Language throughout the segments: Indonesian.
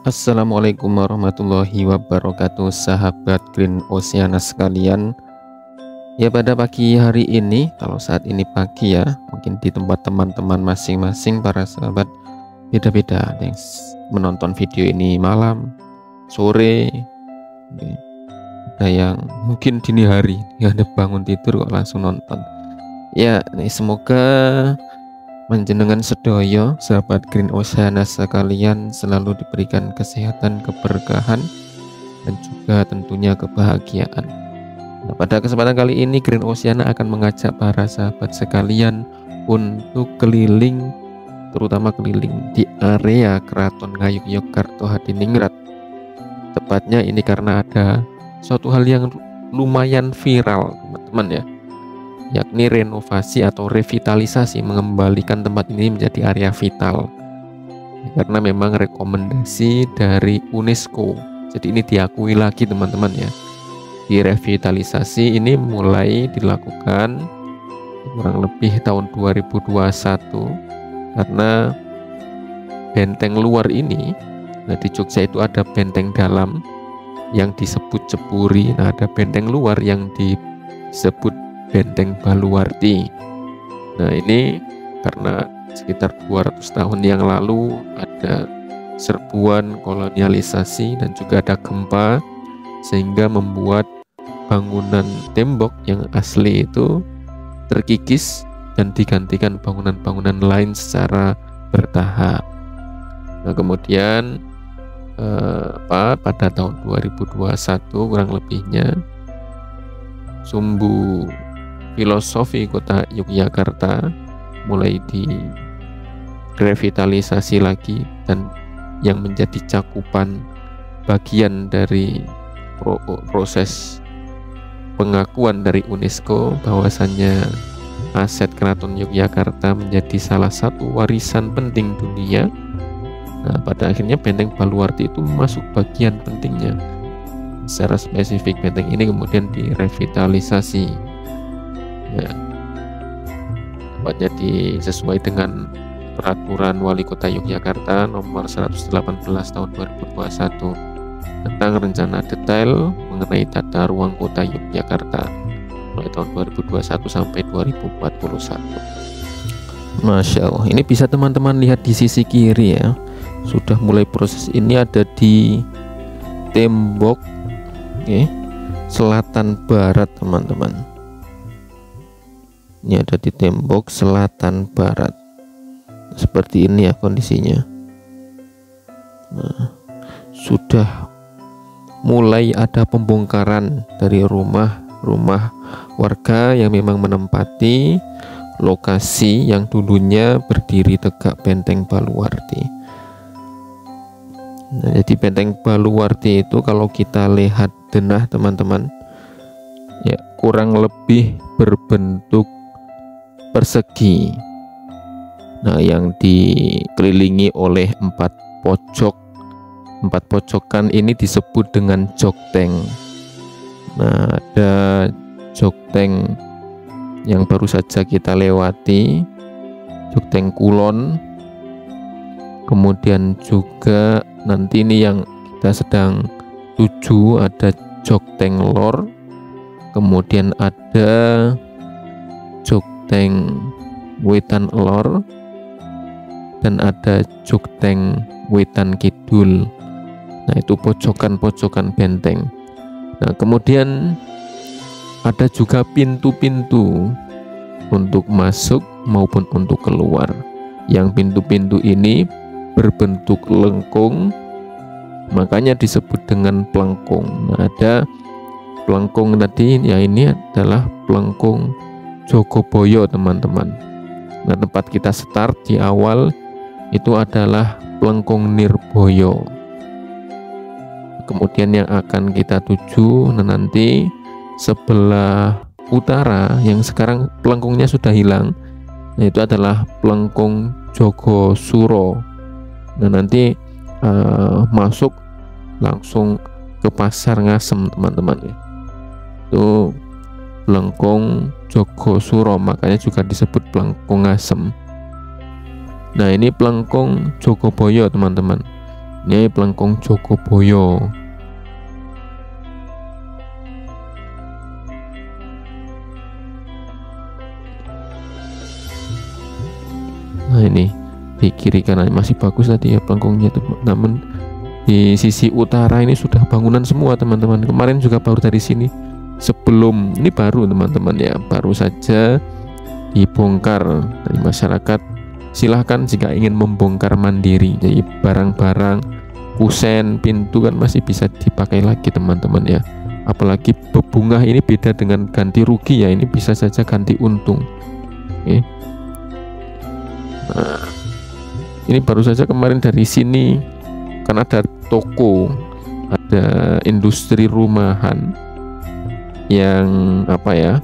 Assalamualaikum warahmatullahi wabarakatuh, sahabat Green Oceana sekalian. Ya, pada pagi hari ini, kalau saat ini pagi ya, mungkin di tempat teman-teman masing-masing para sahabat beda-beda. Ada yang menonton video ini malam, sore, ada yang mungkin dini hari, ya ada bangun tidur kok langsung nonton. Ya, semoga panjenengan sedoyo sahabat Green Oceana sekalian selalu diberikan kesehatan, keberkahan, dan juga tentunya kebahagiaan. Nah, pada kesempatan kali ini Green Oceana akan mengajak para sahabat sekalian untuk keliling, terutama keliling di area Keraton Ngayogyakarta Hadiningrat. Tepatnya ini karena ada suatu hal yang lumayan viral, teman-teman ya, yakni renovasi atau revitalisasi, mengembalikan tempat ini menjadi area vital karena memang rekomendasi dari UNESCO. Jadi ini diakui lagi teman-teman ya. Di revitalisasi ini mulai dilakukan kurang lebih tahun 2021 karena benteng luar ini, nah di Jogja itu ada benteng dalam yang disebut Jepuri, nah ada benteng luar yang disebut Benteng Baluwarti. Nah ini karena sekitar 200 tahun yang lalu ada serbuan kolonialisasi dan juga ada gempa, sehingga membuat bangunan tembok yang asli itu terkikis dan digantikan bangunan-bangunan lain secara bertahap. Nah kemudian pada tahun 2021 kurang lebihnya, sumbu filosofi kota Yogyakarta mulai direvitalisasi lagi, dan yang menjadi cakupan bagian dari proses pengakuan dari UNESCO bahwasannya aset Keraton Yogyakarta menjadi salah satu warisan penting dunia. Nah, pada akhirnya Benteng Baluwarti itu masuk bagian pentingnya. Secara spesifik benteng ini kemudian direvitalisasi ya, tepatnya sesuai dengan peraturan Wali Kota Yogyakarta nomor 118 tahun 2021 tentang rencana detail mengenai tata ruang kota Yogyakarta mulai tahun 2021 sampai 2041. Masya Allah, ini bisa teman-teman lihat di sisi kiri ya, sudah mulai proses ini ada di tembok selatan barat teman-teman. Ini ada di tembok selatan barat seperti ini ya kondisinya. Nah, sudah mulai ada pembongkaran dari rumah-rumah warga yang memang menempati lokasi yang dulunya berdiri tegak Benteng Baluwarti. Nah, jadi Benteng Baluwarti itu kalau kita lihat denah teman-teman ya, kurang lebih berbentuk persegi. Nah, yang dikelilingi oleh empat pojokan ini disebut dengan jokteng. Nah, ada jokteng yang baru saja kita lewati, jokteng kulon. Kemudian juga nanti ini yang kita sedang tuju ada jokteng lor. Kemudian ada jokteng wetan lor dan ada jokteng wetan kidul. Nah, itu pojokan-pojokan benteng. Nah, kemudian ada juga pintu-pintu untuk masuk maupun untuk keluar. Yang pintu-pintu ini berbentuk lengkung, makanya disebut dengan pelengkung. Nah, ada pelengkung tadi ya, ini adalah pelengkung Jogoboyo teman-teman. Nah, tempat kita start di awal itu adalah pelengkung Nirboyo. Kemudian yang akan kita tuju nanti sebelah utara yang sekarang pelengkungnya sudah hilang, nah itu adalah pelengkung Jogosuro. Nah nanti masuk langsung ke Pasar Ngasem teman-teman ya. Itu pelengkung Jogosuro, makanya juga disebut pelengkung Ngasem. Nah ini pelengkung Jogoboyo teman-teman. Ini Plengkung Jogoboyo. Nah ini di kiri kanan masih bagus tadi ya pelengkungnya, namun di sisi utara ini sudah bangunan semua teman-teman. Kemarin juga baru dari sini, sebelum ini baru teman-teman ya, baru saja dibongkar dari masyarakat. Silahkan jika ingin membongkar mandiri, jadi barang-barang kusen, pintu kan masih bisa dipakai lagi teman-teman ya. Apalagi bebungah ini beda dengan ganti rugi ya, ini bisa saja ganti untung. Oke. Nah, ini baru saja kemarin dari sini kan ada toko, ada industri rumahan yang apa ya,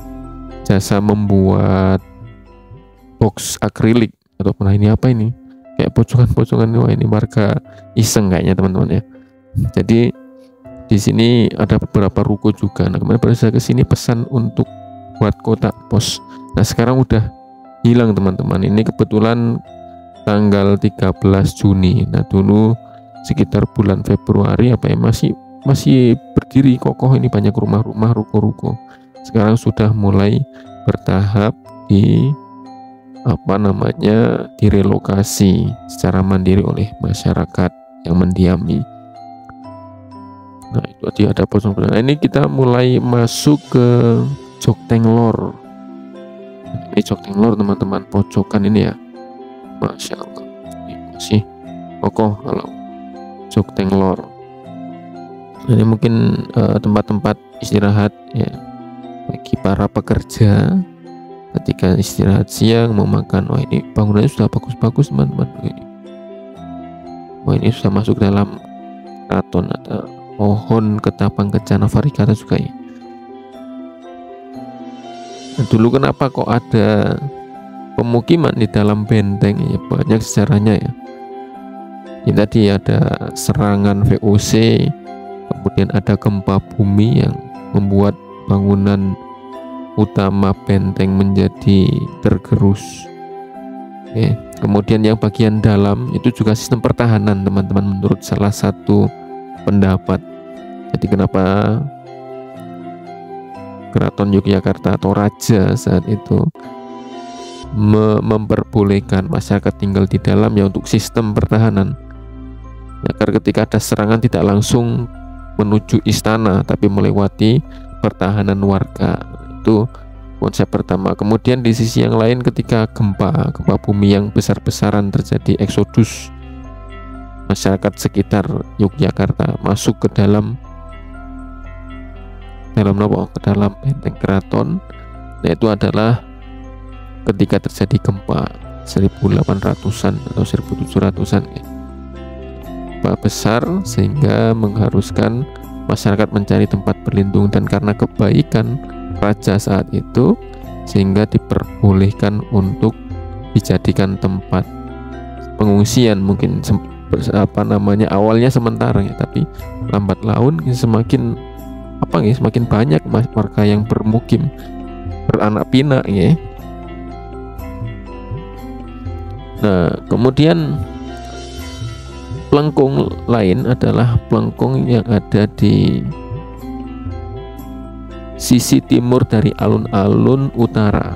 jasa membuat box akrilik atau pernah ini apa ini kayak pocongan-pocongan. Wah ini warga iseng kayaknya teman-teman ya. Jadi di sini ada beberapa ruko juga. Nah kemarin baru saya kesini pesan untuk buat kotak pos. Nah sekarang udah hilang teman-teman. Ini kebetulan tanggal 13 Juni. Nah dulu sekitar bulan Februari apa ya, masih berdiri kokoh ini banyak rumah-rumah, ruko-ruko. Sekarang sudah mulai bertahap direlokasi secara mandiri oleh masyarakat yang mendiami. Nah itu tadi ada pocong. Nah ini kita mulai masuk ke Jog Tenglor. Ini Jog Tenglor teman-teman, pojokan ini ya, Masya Allah ini masih kokoh kalau Jog Tenglor. Ini mungkin tempat-tempat istirahat ya bagi para pekerja ketika istirahat siang mau makan. Wah ini bangunannya sudah bagus-bagus teman-teman. Wah ini sudah masuk dalam keraton, ada pohon ketapang kencana varigata juga ya. Nah, dulu kenapa kok ada pemukiman di dalam benteng ya, banyak sejarahnya ya. Ini tadi ada serangan VOC, kemudian ada gempa bumi yang membuat bangunan utama benteng menjadi tergerus. Oke. Kemudian yang bagian dalam itu juga sistem pertahanan teman-teman, menurut salah satu pendapat. Jadi kenapa Keraton Yogyakarta atau Raja saat itu memperbolehkan masyarakat tinggal di dalam ya untuk sistem pertahanan, agar ketika ada serangan tidak langsung menuju istana tapi melewati pertahanan warga. Itu konsep pertama. Kemudian di sisi yang lain ketika gempa bumi yang besar-besaran terjadi, eksodus masyarakat sekitar Yogyakarta masuk ke dalam benteng keraton. Nah itu adalah ketika terjadi gempa 1800-an atau 1700-an ya. Gempa besar sehingga mengharuskan masyarakat mencari tempat berlindung, dan karena kebaikan raja saat itu sehingga diperbolehkan untuk dijadikan tempat pengungsian. Mungkin awalnya sementara ya, tapi lambat laun semakin banyak warga yang bermukim, beranak pinak ya. Nah kemudian pelengkung lain adalah pelengkung yang ada di sisi timur dari alun-alun utara.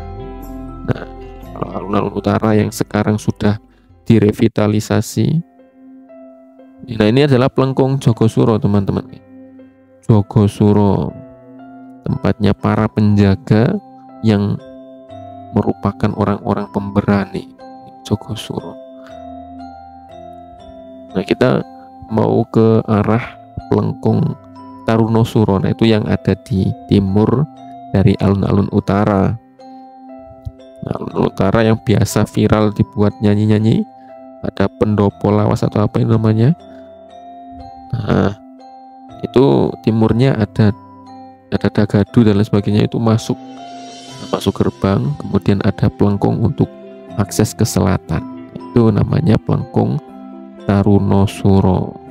Nah, alun-alun utara yang sekarang sudah direvitalisasi. Nah, ini adalah pelengkung Jogosuro, teman-teman. Jogosuro, tempatnya para penjaga yang merupakan orang-orang pemberani. Jogosuro. Nah, kita mau ke arah pelengkung Tarunosuro. Nah itu yang ada di timur dari alun-alun utara. Nah, alun-alun utara yang biasa viral dibuat nyanyi-nyanyi, ada pendopo lawas atau apa ini namanya. Nah itu timurnya ada Dagadu dan lain sebagainya, itu masuk gerbang. Kemudian ada pelengkung untuk akses ke selatan, itu namanya pelengkung Tarunosuro.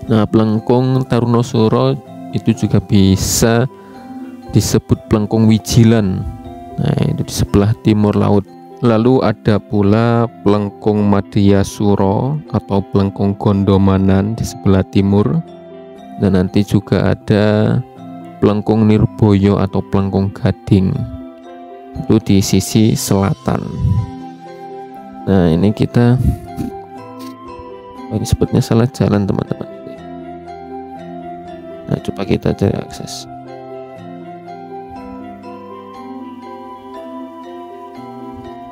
Nah pelengkung Tarunosuro itu juga bisa disebut pelengkung Wijilan. Nah itu di sebelah timur laut Lalu ada pula Plengkung Madiyasuro atau Plengkung Gondomanan di sebelah timur, dan nanti juga ada Plengkung Nirboyo atau Plengkung Gading itu di sisi selatan. Nah ini kita ini sepertinya salah jalan teman-teman. Nah coba kita cari akses.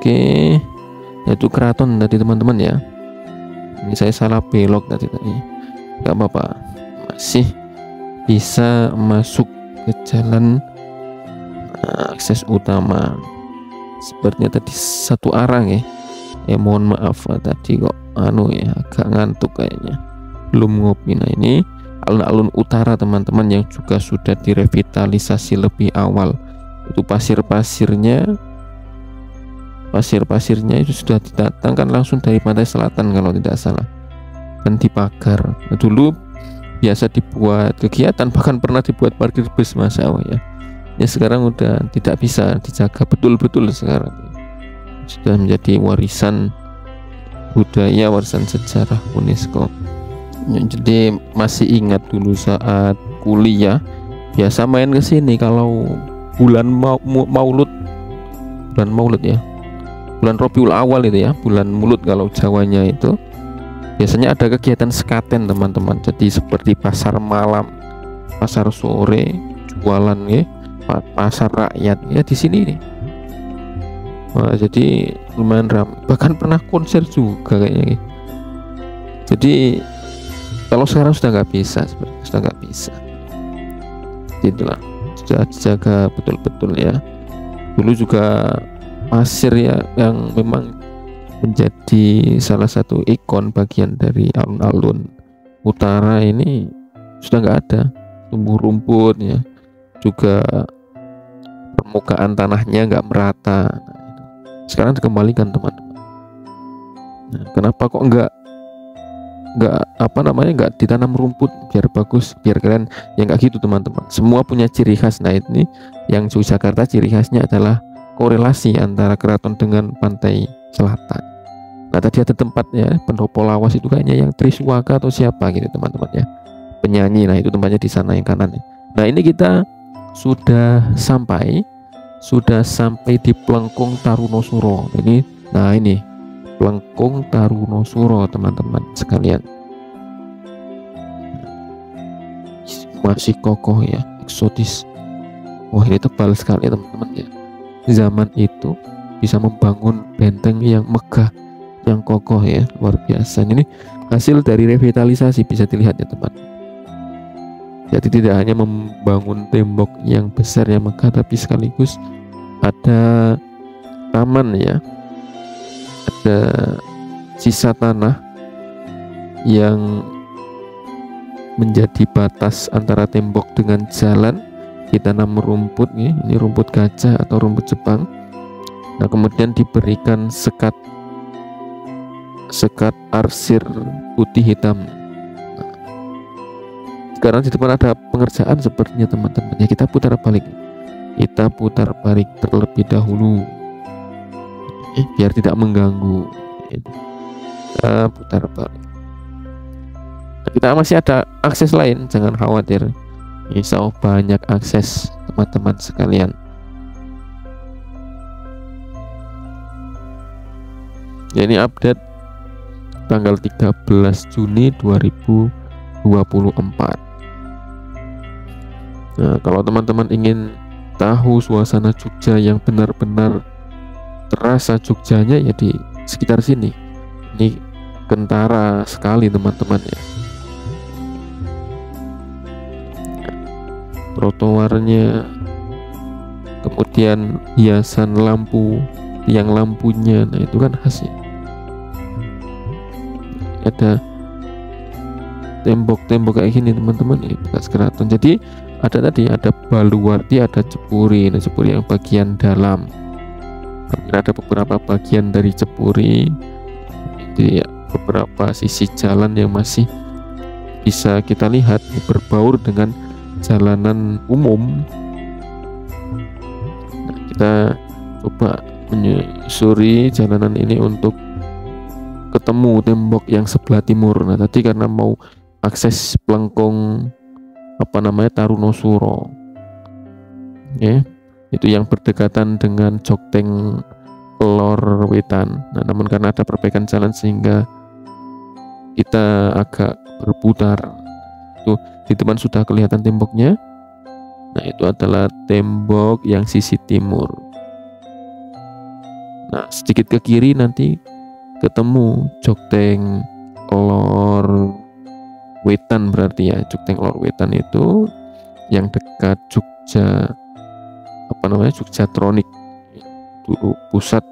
Oke, itu keraton tadi teman-teman ya. Ini saya salah belok tadi. Gak apa-apa, masih bisa masuk ke jalan akses utama. Sepertinya tadi satu arah ya. Mohon maaf tadi kok agak ngantuk kayaknya, belum ngopi. Nah ini alun-alun utara teman-teman yang juga sudah direvitalisasi lebih awal. Itu pasir-pasirnya itu sudah didatangkan langsung dari pantai selatan kalau tidak salah, dan dipagar. Nah, dulu biasa dibuat kegiatan, bahkan pernah dibuat parkir bus Mas Awa ya. Ya sekarang udah tidak bisa dijaga betul-betul, sekarang sudah menjadi warisan budaya, warisan sejarah UNESCO. Ya, jadi masih ingat dulu saat kuliah biasa main ke sini kalau bulan Maulud ya, bulan Rabiul Awal itu ya, bulan Mulut kalau Jawanya itu. Biasanya ada kegiatan sekaten teman-teman, jadi seperti pasar malam, pasar sore, jualan ya, pasar rakyat ya di sini nih. Wah, jadi lumayan ramai, bahkan pernah konser juga kayaknya. Jadi kalau sekarang sudah nggak bisa, itulah sudah dijaga betul-betul ya. Dulu juga pasir ya yang memang menjadi salah satu ikon bagian dari alun-alun utara ini sudah nggak ada. Tumbuh rumput ya, juga permukaan tanahnya nggak merata. Sekarang dikembalikan teman-teman. Nah, kenapa kok nggak ditanam rumput biar bagus, biar keren? Ya nggak gitu teman-teman, semua punya ciri khas. Nah ini yang Yogyakarta ciri khasnya adalah korelasi antara keraton dengan pantai selatan. Nah tadi ada tempat ya, pendopo lawas itu kayaknya yang Triswaka atau siapa gitu teman-teman ya, penyanyi. Nah itu tempatnya di sana yang kanan ya. Nah ini kita sudah sampai di Plengkung Tarunosuro ini. Nah ini Plengkung Tarunosuro teman-teman sekalian, masih kokoh ya, eksotis. Wah ini tebal sekali teman-teman ya. Zaman itu bisa membangun benteng yang megah, yang kokoh ya, luar biasa. Ini hasil dari revitalisasi, bisa dilihat ya teman. Jadi tidak hanya membangun tembok yang besar yang megah, tapi sekaligus ada taman ya, ada sisa tanah yang menjadi batas antara tembok dengan jalan. Ditanam rumput ya, ini rumput gajah atau rumput Jepang. Nah kemudian diberikan sekat arsir putih hitam. Nah, sekarang di depan ada pengerjaan sepertinya teman-teman ya. Kita putar balik terlebih dahulu biar tidak mengganggu. Kita putar balik. Nah, kita masih ada akses lain, jangan khawatir. Insya Allah banyak akses teman-teman sekalian. Ya, ini update tanggal 13 Juni 2024. Nah, kalau teman-teman ingin tahu suasana Jogja yang benar-benar terasa Jogjanya ya di sekitar sini. Ini kentara sekali teman-teman ya. Trotoarnya, kemudian hiasan lampu, tiang lampunya, nah itu kan khas ya. Ada tembok-tembok kayak gini teman-teman ya, bekas keraton. Jadi ada baluarti, ada cepuri. Nah cepuri yang bagian dalam, ada beberapa bagian dari cepuri. Jadi ya, beberapa sisi jalan yang masih bisa kita lihat berbaur dengan jalanan umum. Nah, kita coba menyusuri jalanan ini untuk ketemu tembok yang sebelah timur. Nah tadi karena mau akses Plengkung Tarunosuro, ya, itu yang berdekatan dengan Jokteng Lor Wetan. Nah namun karena ada perbaikan jalan sehingga kita agak berputar. Tuh di depan sudah kelihatan temboknya. Nah itu adalah tembok yang sisi timur. Nah sedikit ke kiri nanti ketemu Jokteng Lor Wetan, berarti ya Jokteng Lor Wetan itu yang dekat Jogjatronik, dulu pusat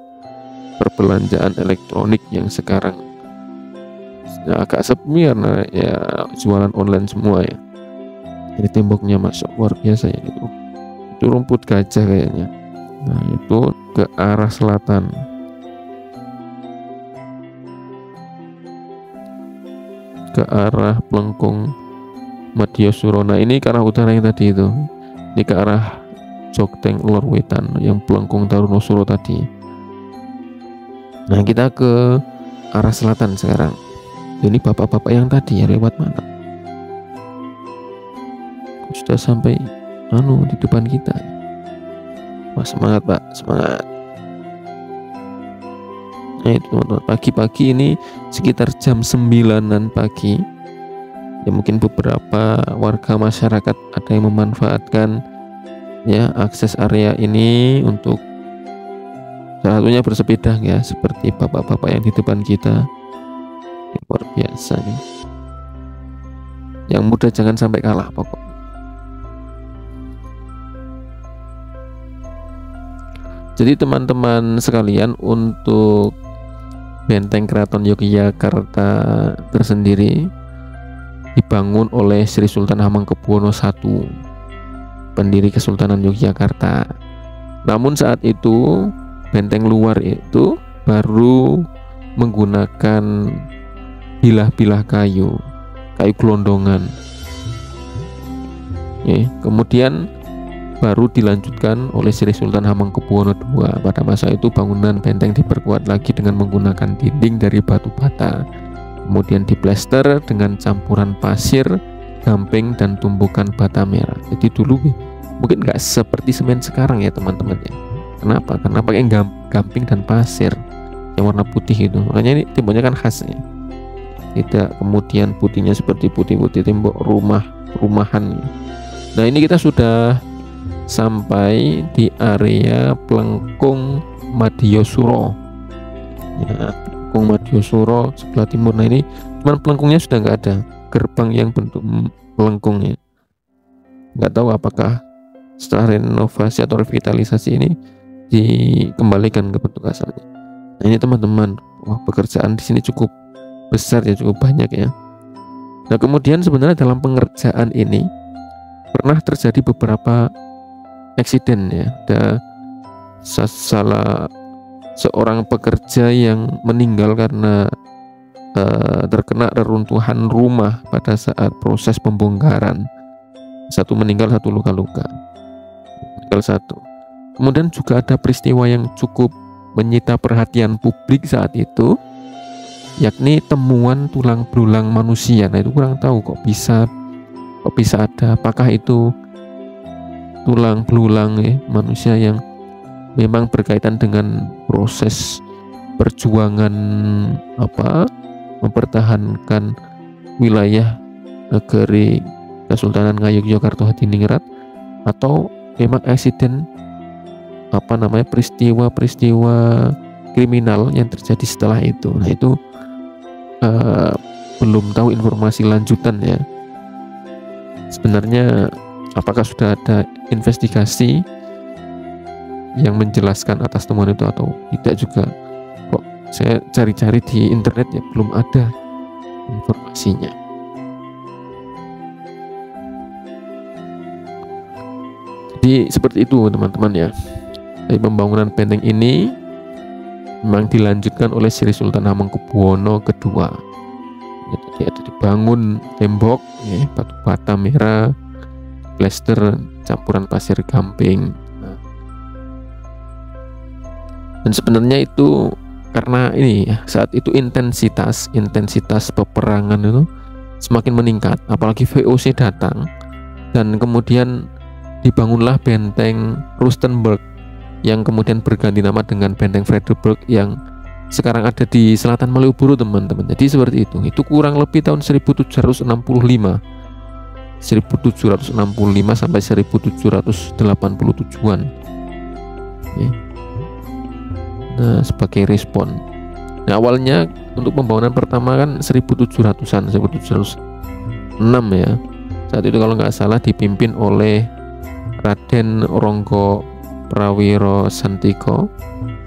perbelanjaan elektronik yang sekarang agak sepi karena ya jualan online semua ya. Ini temboknya masuk luar biasa ya, itu rumput gajah kayaknya. Nah itu ke arah selatan. Ke arah Plengkung Madiosuro. Nah ini ke arah utara yang tadi itu. Ini ke arah Jokteng Lor Wetan yang Plengkung Tarunosuro tadi. Nah kita ke arah selatan sekarang. Ini bapak-bapak yang tadi ya lewat mana? Sudah sampai di depan kita. Wah semangat Pak, semangat. Nah itu teman-teman, pagi-pagi ini sekitar jam 9-an pagi ya, mungkin beberapa warga masyarakat ada yang memanfaatkan ya akses area ini untuk salah satunya bersepeda ya, seperti bapak-bapak yang di depan kita. Luar biasa nih, yang muda jangan sampai kalah pokoknya. Jadi teman-teman sekalian, untuk Benteng Keraton Yogyakarta tersendiri dibangun oleh Sri Sultan Hamengkubuwono I, pendiri Kesultanan Yogyakarta. Namun saat itu benteng luar itu baru menggunakan bilah-bilah kayu gelondongan. Kemudian baru dilanjutkan oleh Sri Sultan Hamengkubuwono II. Pada masa itu bangunan benteng diperkuat lagi dengan menggunakan dinding dari batu bata, kemudian diplester dengan campuran pasir, gamping, dan tumbukan bata merah. Jadi dulu mungkin nggak seperti semen sekarang ya teman-teman ya. Kenapa? Karena pakai gamping dan pasir yang warna putih itu. Makanya ini temboknya kan khasnya. Tidak kemudian putihnya seperti putih-putih tembok rumahan. Nah ini kita sudah sampai di area Plengkung Madiosuro ya, Plengkung Madiosuro sebelah timur. Nah ini cuman pelengkungnya sudah nggak ada, gerbang yang bentuk pelengkungnya. Nggak tahu apakah setelah renovasi atau revitalisasi ini dikembalikan ke bentuk asalnya. Nah ini teman-teman, pekerjaan di sini cukup besar ya, cukup banyak ya. Nah kemudian sebenarnya dalam pengerjaan ini pernah terjadi beberapa eksiden ya. Ada salah seorang pekerja yang meninggal karena terkena reruntuhan rumah pada saat proses pembongkaran. Satu meninggal, satu luka-luka. Meninggal satu. Kemudian juga ada peristiwa yang cukup menyita perhatian publik saat itu, yakni temuan tulang belulang manusia. Nah itu kurang tahu kok bisa ada. Apakah itu tulang belulang manusia yang memang berkaitan dengan proses perjuangan mempertahankan wilayah negeri Kesultanan Ngayogyakarta Hadiningrat, atau memang eksiden peristiwa-peristiwa kriminal yang terjadi setelah itu. Nah itu belum tahu informasi lanjutan ya. Sebenarnya apakah sudah ada investigasi yang menjelaskan atas temuan itu atau tidak juga. Kok saya cari-cari di internet ya belum ada informasinya. Jadi seperti itu teman-teman ya. Dari pembangunan benteng ini memang dilanjutkan oleh Sri Sultan Hamengkubuwono II. Jadi ada dibangun tembok ya, batu bata merah, plester, campuran pasir gamping. Nah, Dan sebenarnya itu karena ini ya, saat itu intensitas peperangan itu semakin meningkat, apalagi VOC datang, dan kemudian dibangunlah benteng Rustenburg yang kemudian berganti nama dengan benteng Frederikburg yang sekarang ada di selatan Malioboro, teman-teman. Jadi seperti itu. Itu kurang lebih tahun 1765 sampai 1787-an. Oke. Nah, sebagai respon. Nah, awalnya untuk pembangunan pertama kan 1700-an, 1706 ya. Saat itu kalau nggak salah dipimpin oleh Raden Ronggo Prawiro Santiko,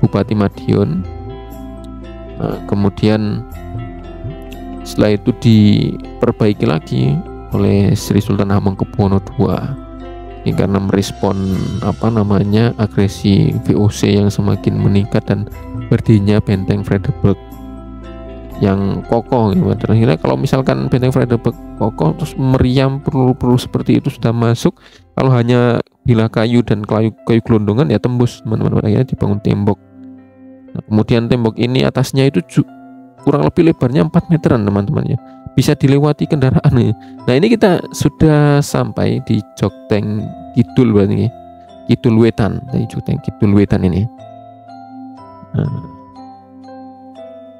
Bupati Madiun. Nah, kemudian setelah itu diperbaiki lagi oleh Sri Sultan Hamengkubuwono II. Ini karena merespon agresi VOC yang semakin meningkat dan berdirinya benteng Frederikburg yang kokoh gitu. Terakhirnya kalau misalkan benteng Frederikburg kokoh terus meriam peluru-peluru seperti itu sudah masuk, kalau hanya bilah kayu dan kayu gelondongan ya tembus, teman-teman. Akhirnya dibangun tembok. Nah, kemudian tembok ini atasnya itu kurang lebih lebarnya 4 meteran, teman-teman ya. Bisa dilewati kendaraan ya. Nah, ini kita sudah sampai di Jokteng Kidul berarti. Kidul Wetan, dari Jokteng Kidul Wetan ini. Nah,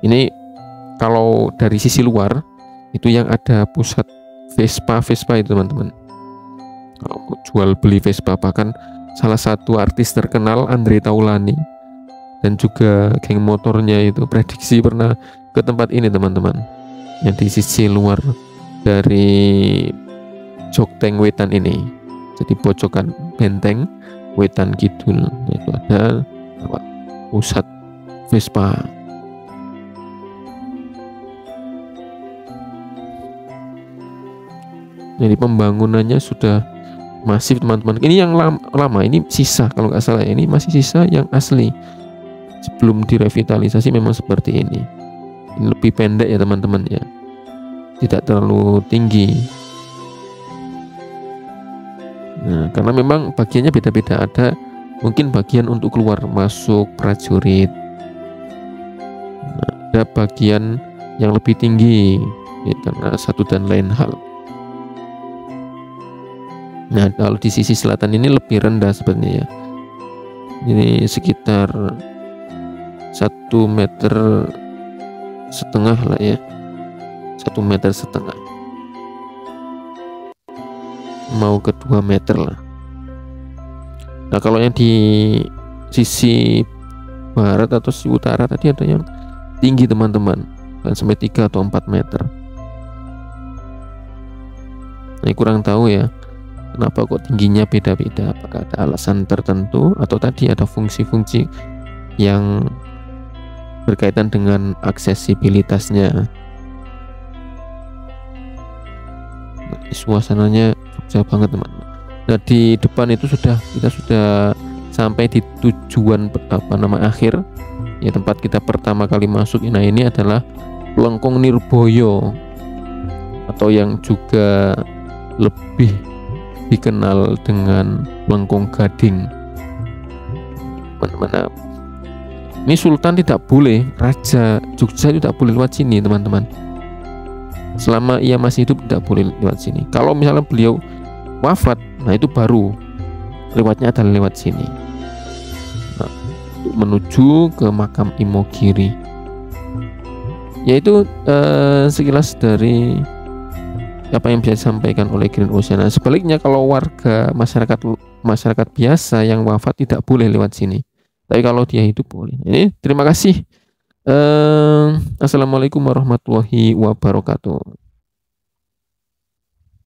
ini kalau dari sisi luar itu yang ada pusat Vespa itu, teman-teman. Kalau mau jual beli Vespa, bahkan salah satu artis terkenal Andre Taulani dan juga geng motornya itu prediksi pernah ke tempat ini, teman-teman, yang di sisi luar dari Jokteng Wetan ini. Jadi pojokan benteng Wetan Kidul itu ada pusat Vespa. Jadi pembangunannya sudah masif, teman-teman. Ini yang lama, ini sisa kalau nggak salah, ini masih sisa yang asli. Sebelum direvitalisasi memang seperti ini. Ini lebih pendek ya, teman-teman ya, tidak terlalu tinggi. Nah, karena memang bagiannya beda-beda. Ada mungkin bagian untuk keluar masuk prajurit. Nah, ada bagian yang lebih tinggi ya, karena satu dan lain hal. Nah, kalau di sisi selatan ini lebih rendah sebenarnya ya. Ini sekitar 1,5 meter lah ya, 1,5 meter mau ke 2 meter lah. Nah, kalau yang di sisi barat atau sisi utara tadi ada yang tinggi, teman-teman, kan sampai 3 atau 4 meter. Nah, kurang tahu ya kenapa kok tingginya beda-beda, apakah ada alasan tertentu atau tadi ada fungsi-fungsi yang berkaitan dengan aksesibilitasnya. Nah, suasananya Jogja banget, teman-teman. Nah, di depan itu kita sudah sampai di tujuan akhir ya, tempat kita pertama kali masuk. Nah, ini adalah Lengkung Nirboyo atau yang juga lebih dikenal dengan Lengkung Gading, teman-teman. Ini Sultan tidak boleh, Raja Jogja itu tidak boleh lewat sini, teman-teman. Selama ia masih hidup tidak boleh lewat sini. Kalau misalnya beliau wafat, nah itu baru lewatnya adalah lewat sini. Nah, menuju ke makam Imogiri. Yaitu sekilas dari apa yang bisa disampaikan oleh Green Oceana. Sebaliknya kalau warga masyarakat biasa yang wafat tidak boleh lewat sini. Tapi kalau dia hidup boleh. Ini terima kasih. Assalamualaikum warahmatullahi wabarakatuh.